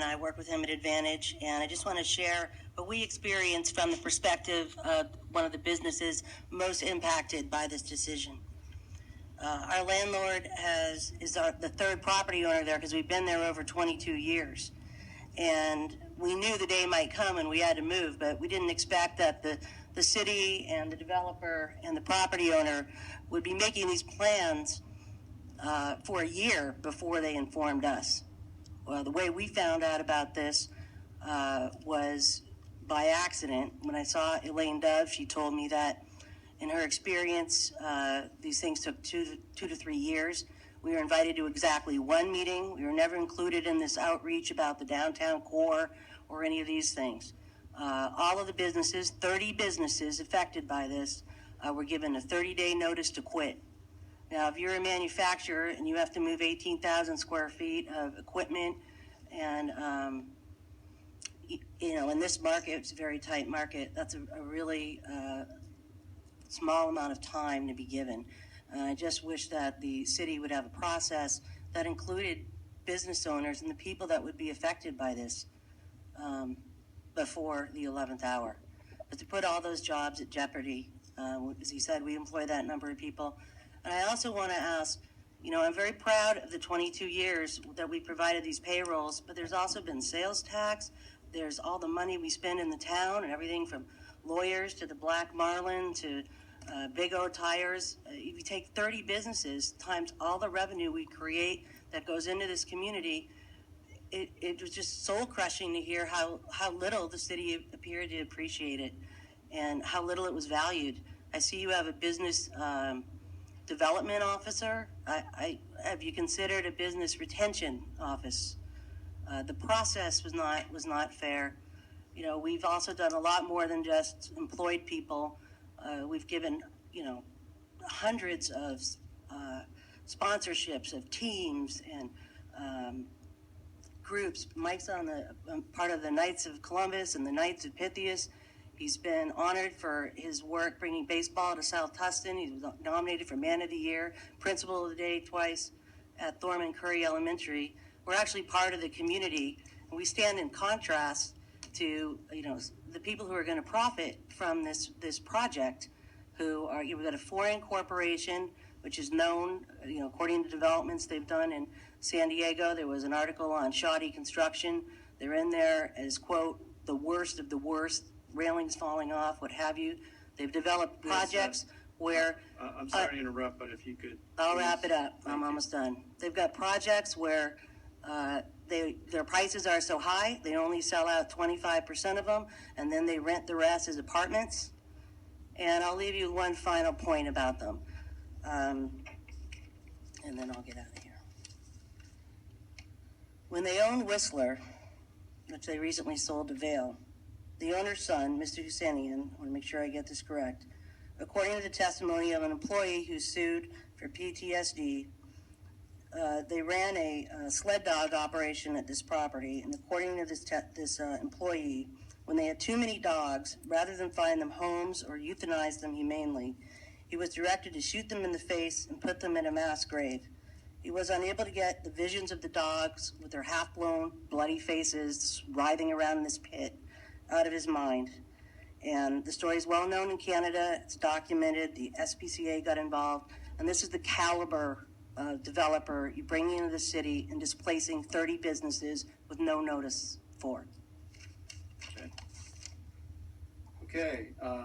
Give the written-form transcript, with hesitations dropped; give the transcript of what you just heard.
I work with him at Advantage, and I just want to share what we experienced from the perspective of one of the businesses most impacted by this decision. Our landlord is the third property owner there because we've been there over 22 years. And we knew the day might come and we had to move, but we didn't expect that the city and the developer and the property owner would be making these plans for a year before they informed us. Well, the way we found out about this was by accident. When I saw Elaine Dove, she told me that in her experience, these things took two to 3 years. We were invited to exactly one meeting. We were never included in this outreach about the downtown core or any of these things. All of the businesses, 30 businesses affected by this, were given a 30-day notice to quit. Now, if you're a manufacturer and you have to move 18,000 square feet of equipment and, in this market, it's a very tight market, that's a really small amount of time to be given. I just wish that the city would have a process that included business owners and the people that would be affected by this before the 11th hour. But to put all those jobs at jeopardy, as he said, we employ that number of people. And I also want to ask, I'm very proud of the 22 years that we provided these payrolls, but there's also been sales tax. There's all the money we spend in the town and everything from lawyers to the Black Marlin to Big O Tires. If you take 30 businesses times all the revenue we create that goes into this community, it was just soul crushing to hear how little the city appeared to appreciate it and how little it was valued. I see you have a business development officer. Have you considered a business retention office? The process was not fair. We've also done a lot more than just employed people. We've given, hundreds of sponsorships of teams and groups. Mike's on the part of the Knights of Columbus and the Knights of Pythias. He's been honored for his work bringing baseball to South Tustin. He was nominated for Man of the Year, Principal of the Day twice at Thorman Curry Elementary. We're actually part of the community, and we stand in contrast to the people who are going to profit from this project, who are we've got a foreign corporation which is known, according to developments they've done in San Diego. There was an article on shoddy construction. They're in there as, quote, the worst of the worst, railings falling off, what have you. They've developed projects where I'm sorry to interrupt, but if you could, I'll wrap it up. I'm almost done. They've got projects where their prices are so high, they only sell out 25% of them, and then they rent the rest as apartments. And I'll leave you one final point about them, and then I'll get out of here. When they owned Whistler, which they recently sold to Vail, the owner's son, Mr. Husseinian, I want to make sure I get this correct, according to the testimony of an employee who sued for PTSD, they ran a sled dog operation at this property, and according to this employee, when they had too many dogs, rather than find them homes or euthanize them humanely, he was directed to shoot them in the face and put them in a mass grave. He was unable to get the visions of the dogs with their half-blown, bloody faces writhing around in this pit out of his mind. And the story is well known in Canada. It's documented. The SPCA got involved. And this is the caliber of developer you bring into the city and displacing 30 businesses with no notice for. Okay.